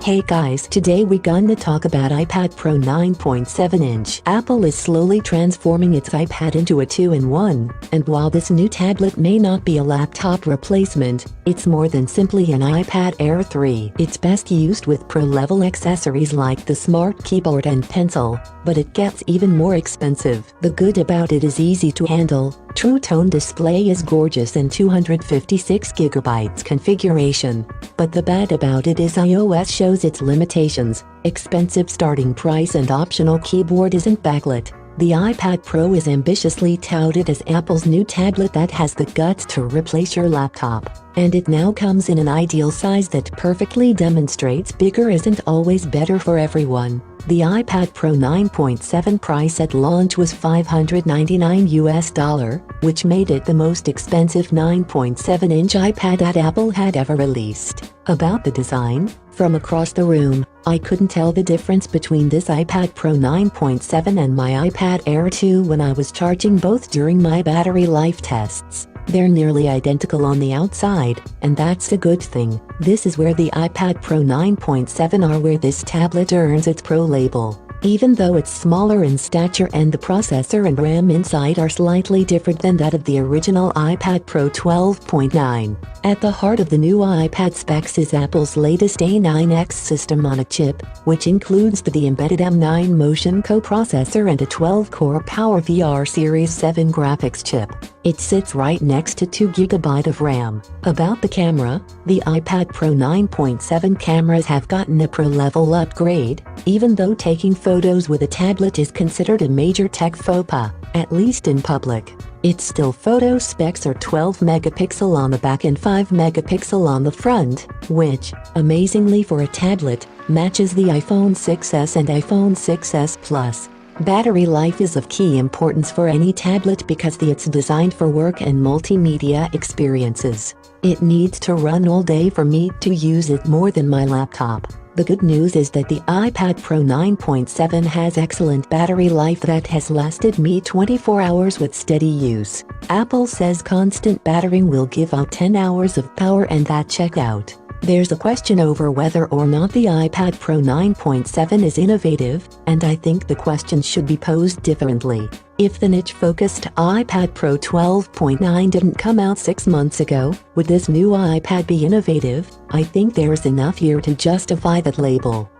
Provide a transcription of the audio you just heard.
Hey guys, today we gonna talk about iPad Pro 9.7-inch. Apple is slowly transforming its iPad into a 2-in-1, and while this new tablet may not be a laptop replacement, it's more than simply an iPad Air 3. It's best used with pro-level accessories like the smart keyboard and pencil, but it gets even more expensive. The good about it is easy to handle. True Tone display is gorgeous and 256GB configuration. But the bad about it is iOS shows its limitations, expensive starting price and optional keyboard isn't backlit. The iPad Pro is ambitiously touted as Apple's new tablet that has the guts to replace your laptop. And it now comes in an ideal size that perfectly demonstrates bigger isn't always better for everyone. The iPad Pro 9.7 price at launch was $599, which made it the most expensive 9.7-inch iPad that Apple had ever released. About the design, from across the room, I couldn't tell the difference between this iPad Pro 9.7 and my iPad Air 2 when I was charging both during my battery life tests. They're nearly identical on the outside, and that's a good thing. This is where the iPad Pro 9.7 are where this tablet earns its Pro label. Even though it's smaller in stature and the processor and RAM inside are slightly different than that of the original iPad Pro 12.9. At the heart of the new iPad specs is Apple's latest A9X system on a chip, which includes the embedded M9 Motion coprocessor and a 12-core PowerVR Series 7 graphics chip. It sits right next to 2GB of RAM. About the camera, the iPad Pro 9.7 cameras have gotten a Pro-level upgrade, even though taking photos with a tablet is considered a major tech faux pas, at least in public. Its still photo specs are 12 megapixel on the back and 5 megapixel on the front, which, amazingly for a tablet, matches the iPhone 6s and iPhone 6s Plus. Battery life is of key importance for any tablet because it's designed for work and multimedia experiences. It needs to run all day for me to use it more than my laptop. The good news is that the iPad Pro 9.7 has excellent battery life that has lasted me 24 hours with steady use. Apple says constant battering will give out 10 hours of power and that checked out. There's a question over whether or not the iPad Pro 9.7 is innovative, and I think the question should be posed differently. If the niche-focused iPad Pro 12.9 didn't come out 6 months ago, would this new iPad be innovative? I think there's enough here to justify that label.